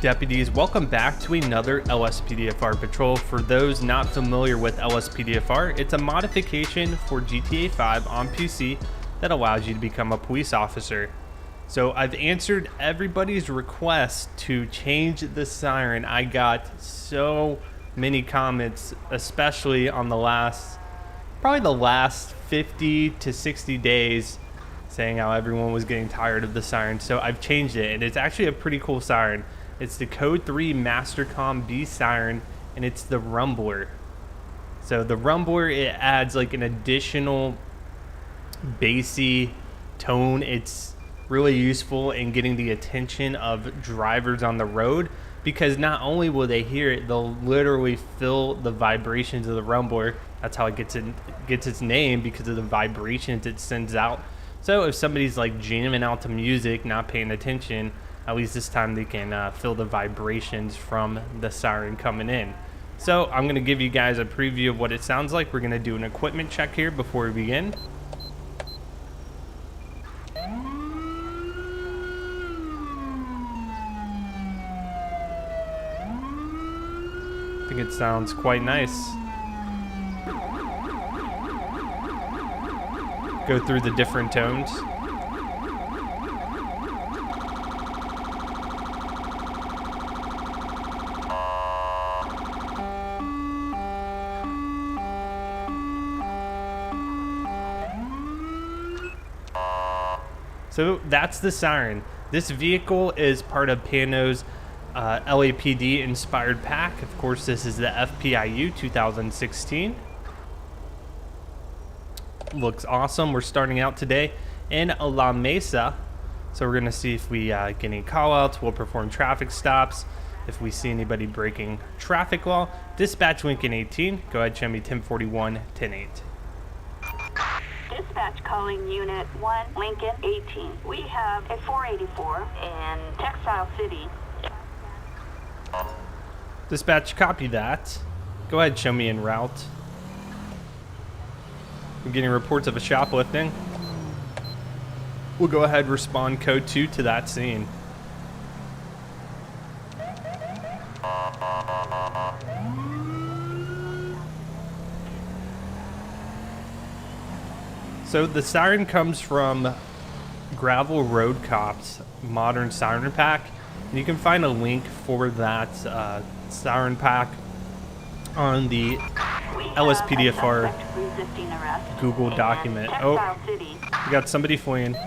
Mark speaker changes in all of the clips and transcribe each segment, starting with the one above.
Speaker 1: Deputies, welcome back to another LSPDFR patrol. For those not familiar with LSPDFR, it's a modification for GTA 5 on PC that allows you to become a police officer. So I've answered everybody's request to change the siren. I got so many comments, especially on probably the last 50 to 60 days, saying how everyone was getting tired of the siren. So I've changed it, and it's actually a pretty cool siren. It's the Code 3 Mastercom B siren, and it's the rumbler. So the rumbler, it adds like an additional bassy tone. It's really useful in getting the attention of drivers on the road, because not only will they hear it, they'll literally feel the vibrations of the rumbler. That's how it gets its name, because of the vibrations it sends out. So if somebody's like jamming out to music, not paying attention, at least this time they can feel the vibrations from the siren coming in. So I'm going to give you guys a preview of what it sounds like. We're going to do an equipment check here before we begin. I think it sounds quite nice. Go through the different tones. So that's the siren. This vehicle is part of Pano's LAPD inspired pack. Of course, this is the FPIU 2016. Looks awesome. We're starting out today in La Mesa. So we're going to see if we get any call outs. We'll perform traffic stops. If we see anybody breaking traffic law. Dispatch Lincoln 18. Go ahead, show me 1041, 108.
Speaker 2: Dispatch calling Unit 1, Lincoln 18. We have a 484 in Textile City.
Speaker 1: Dispatch, copy that. Go ahead, show me en route. We're getting reports of a shoplifting. We'll go ahead and respond code 2 to that scene. So the siren comes from Gravel Road Cops Modern Siren Pack. And you can find a link for that siren pack on the LSPDFR Google document. Oh, we got somebody fleeing.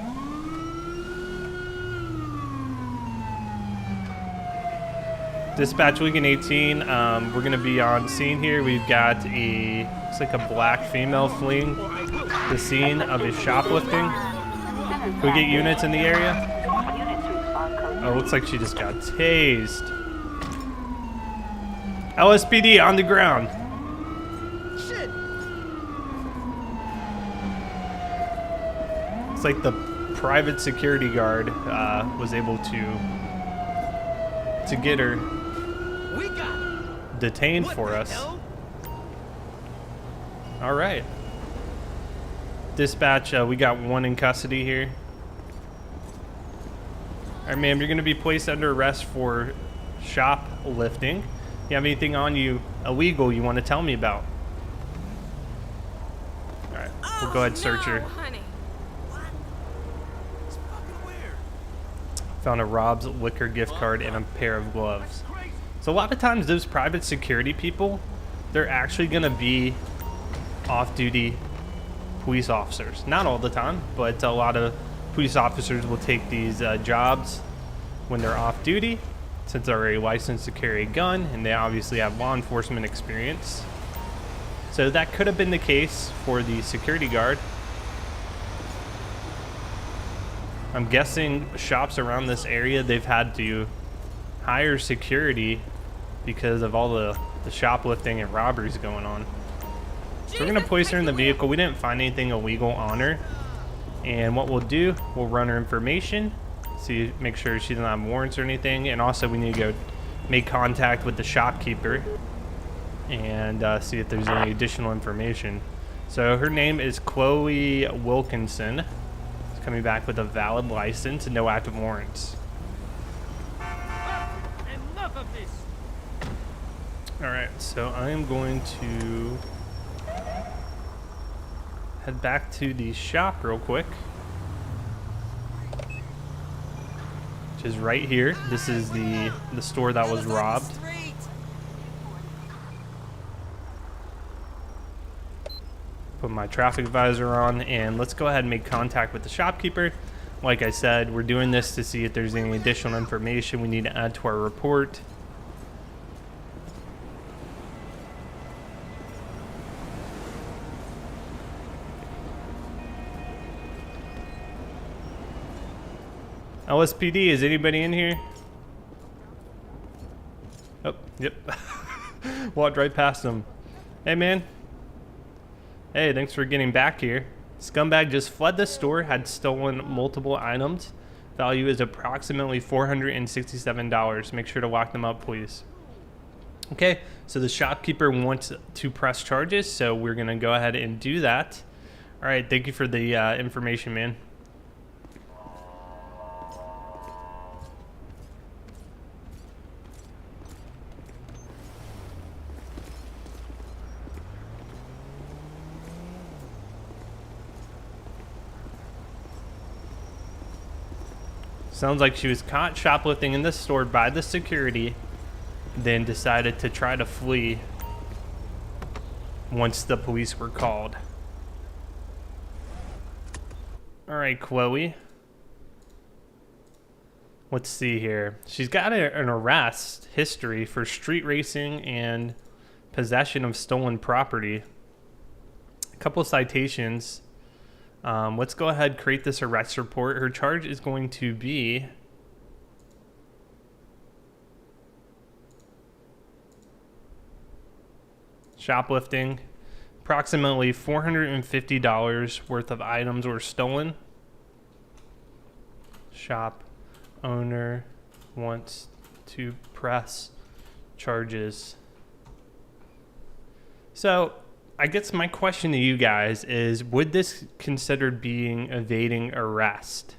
Speaker 1: Dispatch Lincoln 18. We're going to be on scene here. We've got looks like a black female fleeing the scene of a shoplifting. Can we get units in the area? Oh, looks like she just got tased. LSPD on the ground.
Speaker 3: Shit.
Speaker 1: It's like the private security guard was able to get her detained for us. All right. Dispatch, we got one in custody here. All right, ma'am, you're going to be placed under arrest for shoplifting. You have anything on you illegal you want to tell me about? All right, we'll go ahead and search her.
Speaker 3: Honey. What? It's fucking weird.
Speaker 1: Found a Rob's Liquor gift card and a pair of gloves. So a lot of times those private security people, they're actually going to be off-duty police officers. Not all the time, but a lot of police officers will take these jobs when they're off-duty, since they're already licensed to carry a gun, and they obviously have law enforcement experience. So that could have been the case for the security guard. I'm guessing shops around this area, they've had to hire security because of all the shoplifting and robberies going on. So we're going to place her in the vehicle. We didn't find anything illegal on her. And what we'll do, we'll run her information, see, make sure she doesn't have warrants or anything. And also we need to go make contact with the shopkeeper and see if there's any additional information. So her name is Chloe Wilkinson. She's coming back with a valid license and no active warrants.
Speaker 3: And
Speaker 1: Alright, so I am going to head back to the shop real quick. Which is right here. This is the store that was robbed. Put my traffic visor on, and let's go ahead and make contact with the shopkeeper. Like I said, we're doing this to see if there's any additional information we need to add to our report. LSPD, is anybody in here? Oh, yep. Walked right past them. Hey, man. Hey, thanks for getting back here. Scumbag just fled the store, had stolen multiple items. Value is approximately $467. Make sure to lock them up, please. Okay, so the shopkeeper wants to press charges, so we're going to go ahead and do that. All right, thank you for the information, man. Sounds like she was caught shoplifting in the store by the security, then decided to try to flee once the police were called. All right, Chloe. Let's see here. She's got an arrest history for street racing and possession of stolen property. A couple of citations. Let's go ahead, create this arrest report. Her charge is going to be shoplifting. Approximately $450 worth of items were stolen. Shop owner wants to press charges. So I guess my question to you guys is, would this considered being evading arrest?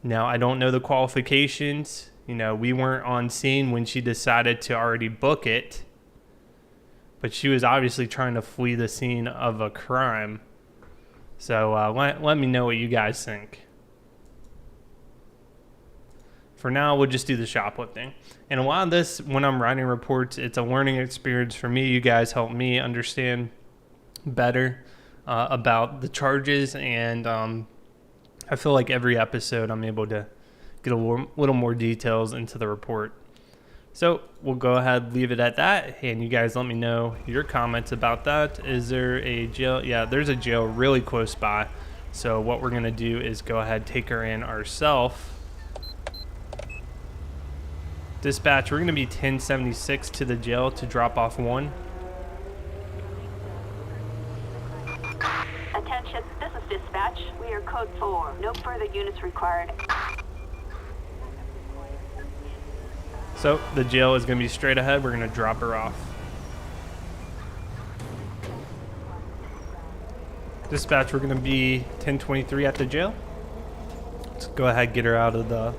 Speaker 1: Now, I don't know the qualifications. You know, we weren't on scene when she decided to already book it, but she was obviously trying to flee the scene of a crime. So let me know what you guys think. For now, we'll just do the shoplifting. And a lot of this, when I'm writing reports, it's a learning experience for me. You guys help me understand better about the charges. And I feel like every episode I'm able to get a little more details into the report. So we'll go ahead, leave it at that. And you guys let me know your comments about that. Is there a jail? Yeah, there's a jail really close by. So what we're going to do is go ahead, take her in ourselves. Dispatch, we're going to be 1076 to the jail to drop off one.
Speaker 2: Attention, this is dispatch. We are code 4. No further units required.
Speaker 1: So the jail is going to be straight ahead. We're going to drop her off. Dispatch, we're going to be 1023 at the jail. Let's go ahead, get her out of the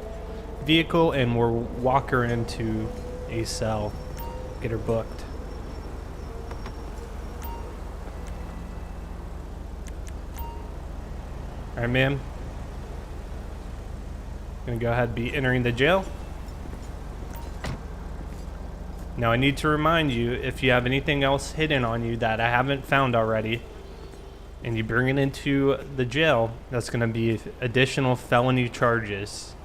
Speaker 1: vehicle, and we'll walk her into a cell, get her booked. All right, ma'am. Gonna go ahead and be entering the jail. Now I need to remind you, if you have anything else hidden on you that I haven't found already, and you bring it into the jail, that's gonna be additional felony charges.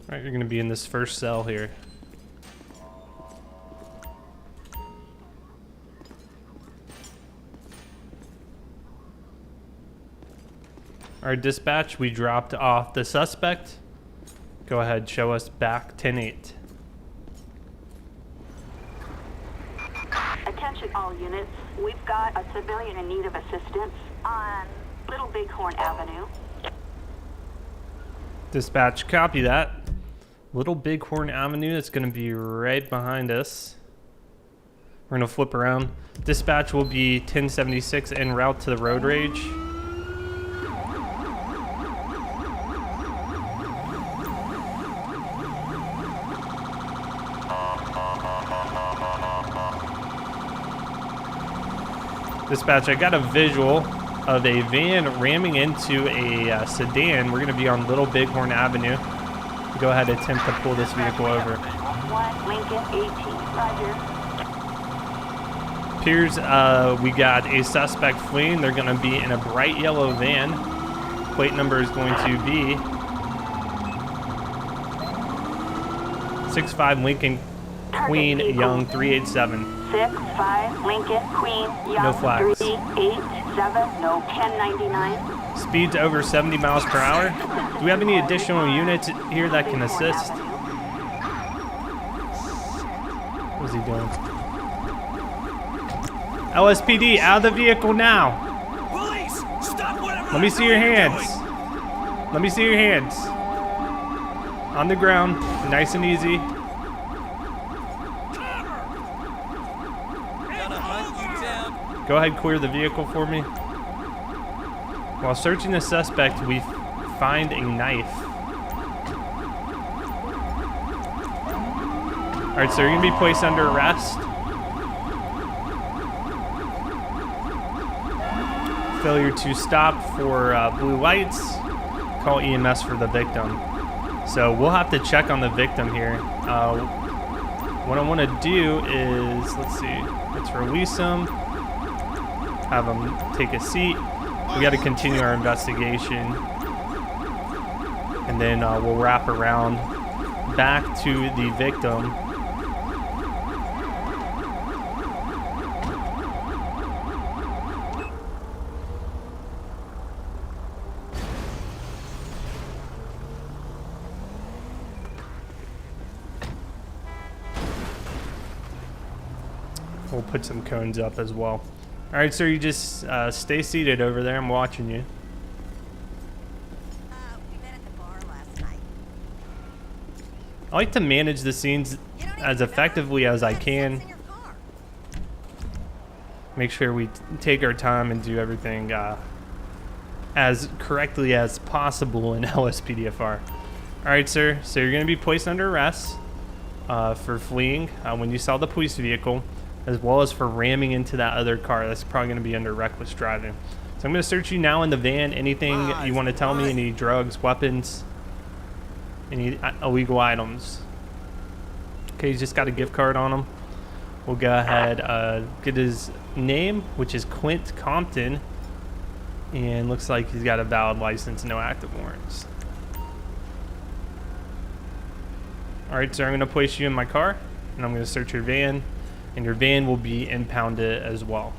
Speaker 1: All right, you're gonna be in this first cell here. All right, dispatch, we dropped off the suspect. Go ahead, show us back 10-8.
Speaker 2: Attention all units. We've got a civilian in need of assistance on Little Bighorn Avenue.
Speaker 1: Dispatch, copy that. Little Bighorn Avenue, that's going to be right behind us. We're gonna flip around. Dispatch will be 1076 en route to the road rage. Dispatch, I got a visual of a van ramming into a sedan. We're gonna be on Little Bighorn Avenue. Go ahead and attempt to pull this vehicle over.
Speaker 2: 1 Lincoln 18. Roger.
Speaker 1: Appears we got a suspect fleeing. They're going to be in a bright yellow van. Plate number is going to be 65 Lincoln Queen Young 387.
Speaker 2: 65 Lincoln Queen Young
Speaker 1: No flags.
Speaker 2: 387. No 1099.
Speaker 1: Speeds over 70 miles per hour. Do we have any additional units here that can assist? What is he doing? LSPD, out of the vehicle now.
Speaker 3: Police, stop whatever.
Speaker 1: Let me see your hands. Let me see your hands. On the ground, nice and easy.
Speaker 3: Gonna hunt you down.
Speaker 1: Go ahead, clear the vehicle for me. While searching the suspect, we find a knife. All right, so you're gonna be placed under arrest. Failure to stop for blue lights. Call EMS for the victim. So we'll have to check on the victim here. What I want to do is, let's see, let's release him. Have him take a seat. We got to continue our investigation. And then we'll wrap around back to the victim. We'll put some cones up as well. All right, sir, you just stay seated over there. I'm watching you.
Speaker 4: We met at the bar last night.
Speaker 1: I like to manage the scenes as effectively as I can.
Speaker 4: In your car.
Speaker 1: Make sure we take our time and do everything as correctly as possible in LSPDFR. All right, sir. So you're going to be placed under arrest for fleeing when you saw the police vehicle, as well as for ramming into that other car. That's probably going to be under reckless driving. So I'm going to search you now in the van. Anything you want to tell me? Any drugs, weapons, any illegal items? Okay, he's just got a gift card on him. We'll go ahead, get his name, which is Quint Compton, and looks like he's got a valid license, no active warrants. All right, sir, I'm going to place you in my car, and I'm going to search your van. And your van will be impounded as well.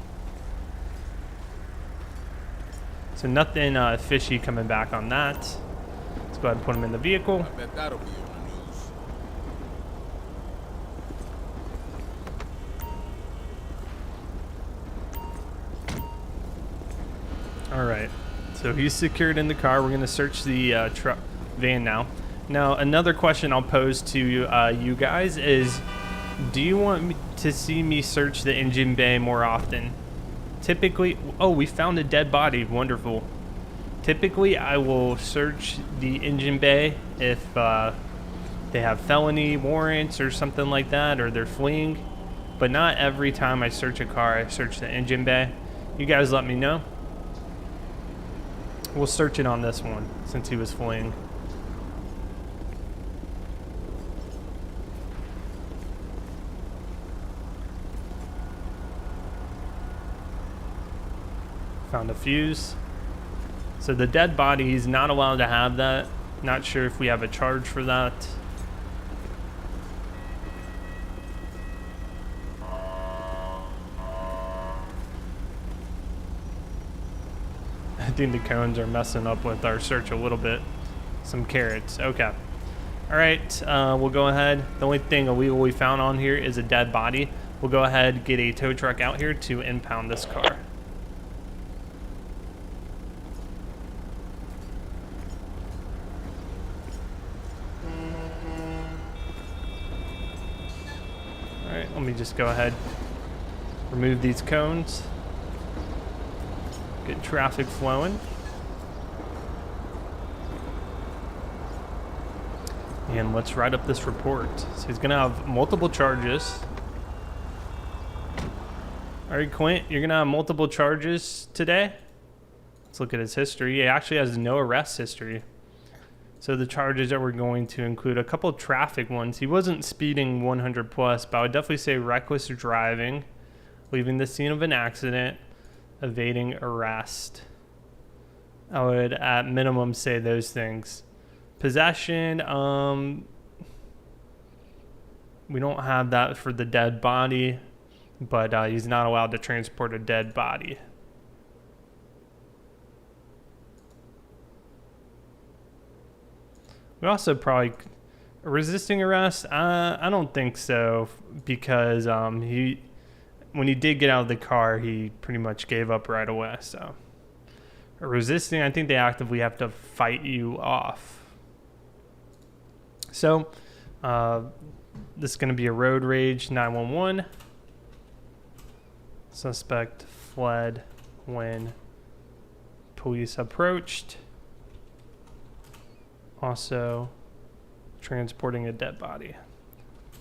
Speaker 1: So nothing fishy coming back on that. Let's go ahead and put him in the vehicle.
Speaker 5: I bet that'll be on the news.
Speaker 1: All right. So he's secured in the car. We're going to search the van now. Now, another question I'll pose to you guys is, do you want me to see me search the engine bay more often? Typically, oh, we found a dead body. Wonderful. Typically, I will search the engine bay if they have felony warrants or something like that, or they're fleeing. But not every time I search a car, I search the engine bay. You guys let me know. We'll search it on this one since he was fleeing. Found a fuse. So the dead body, he's not allowed to have that. Not sure if we have a charge for that. I think the cones are messing up with our search a little bit. Some carrots. Okay. All right. We'll go ahead. The only thing illegal we found on here is a dead body. We'll go ahead and get a tow truck out here to impound this car. Let me just go ahead, Remove these cones. Get traffic flowing. And let's write up this report. So he's gonna have multiple charges. All right, Quint, you're gonna have multiple charges today. Let's look at his history. He actually has no arrest history. So the charges that we're going to include a couple of traffic ones. He wasn't speeding 100 plus, but I would definitely say reckless driving, leaving the scene of an accident, evading arrest. I would at minimum say those things. Possession, we don't have that for the dead body, but he's not allowed to transport a dead body. We also probably resisting arrest. I don't think so, because when he did get out of the car, he pretty much gave up right away. So resisting, I think they actively have to fight you off. So this is going to be a road rage 911. Suspect fled when police approached. Also transporting a dead body.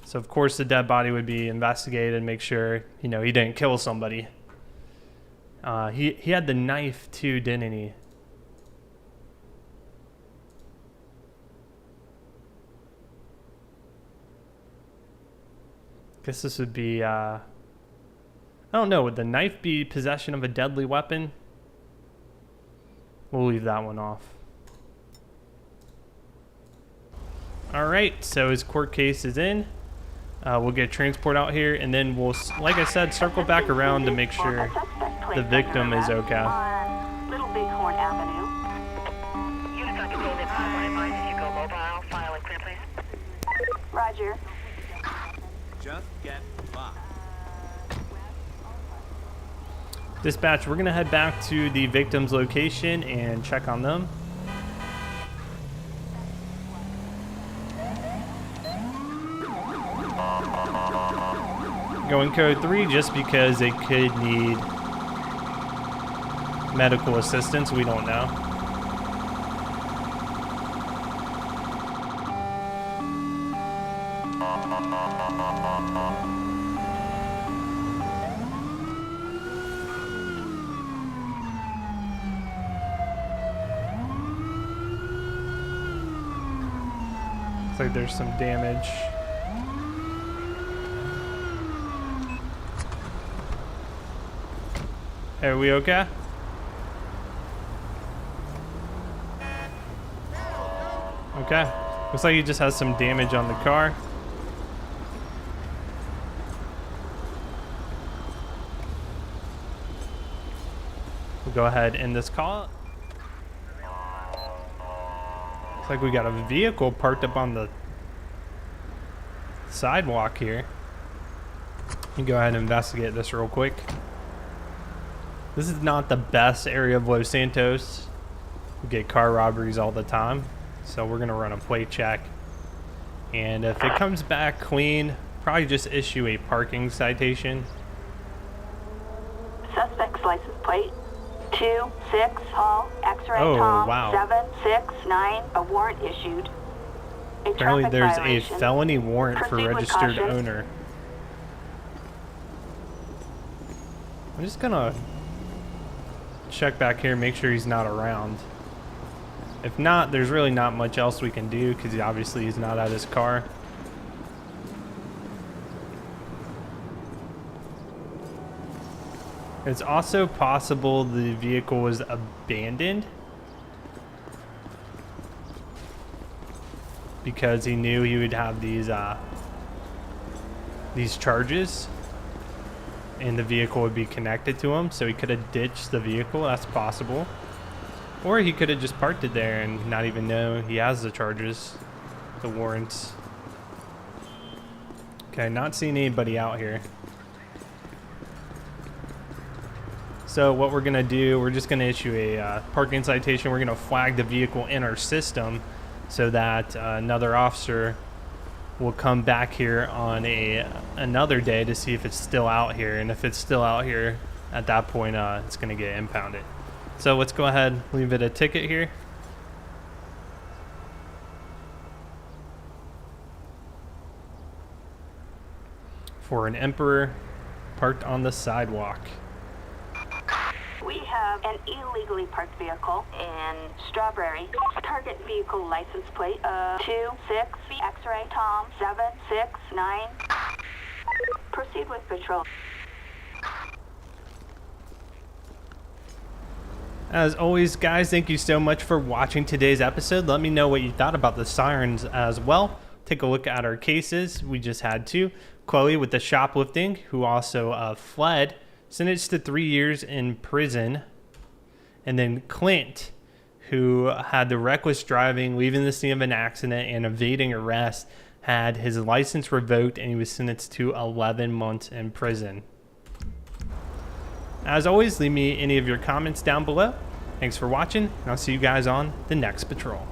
Speaker 1: So of course the dead body would be investigated and make sure, he didn't kill somebody. He had the knife too, didn't he? Guess this would be, I don't know, would the knife be possession of a deadly weapon? We'll leave that one off. All right, so his court case is in. We'll get transport out here, and then we'll, like I said, circle back around to make sure the victim is okay.
Speaker 2: On Little Bighorn Avenue.
Speaker 6: Units on control, this is my advice. If you go mobile, file and clear, please.
Speaker 2: Roger.
Speaker 3: Just get by.
Speaker 1: Dispatch, we're gonna head back to the victim's location and check on them. Going code 3 just because they could need medical assistance. We don't know. Looks like there's some damage. Are we okay? Okay. Looks like he just has some damage on the car. We'll go ahead and end this call. Looks like we got a vehicle parked up on the sidewalk here. Let me go ahead and investigate this real quick. This is not the best area of Los Santos. We get car robberies all the time. So we're gonna run a plate check. And if it comes back clean, probably just issue a parking citation.
Speaker 2: Suspect's license plate 26 Hall X-ray
Speaker 1: Oh,
Speaker 2: Tom
Speaker 1: wow.
Speaker 2: 769. A warrant issued.
Speaker 1: Apparently
Speaker 2: traffic
Speaker 1: there's
Speaker 2: violation.
Speaker 1: a felony warrant for
Speaker 2: Proceed with
Speaker 1: registered
Speaker 2: caution.
Speaker 1: owner. I'm just gonna check back here, make sure he's not around. If not, there's really not much else we can do because obviously he's not at his car. It's also possible the vehicle was abandoned because he knew he would have these charges and the vehicle would be connected to him, so he could have ditched the vehicle. That's possible. Or he could have just parked it there and not even know he has the charges, the warrants. Okay, not seeing anybody out here. So what we're gonna do, we're just gonna issue a parking citation. We're gonna flag the vehicle in our system so that another officer we'll come back here on another day to see if it's still out here. And if it's still out here, at that point, it's going to get impounded. So let's go ahead and leave it a ticket here. For an Emperor parked on the sidewalk.
Speaker 2: We have an illegally parked vehicle in Strawberry. Target vehicle license plate 26 X-ray Tom 769. Proceed with patrol.
Speaker 1: As always, guys, thank you so much for watching today's episode. Let me know what you thought about the sirens as well. Take a look at our cases. We just had two. Chloe with the shoplifting, who also fled, sentenced to 3 years in prison. And then Clint, who had the reckless driving, leaving the scene of an accident, and evading arrest, had his license revoked, and he was sentenced to 11 months in prison. As always, leave me any of your comments down below. Thanks for watching, and I'll see you guys on the next patrol.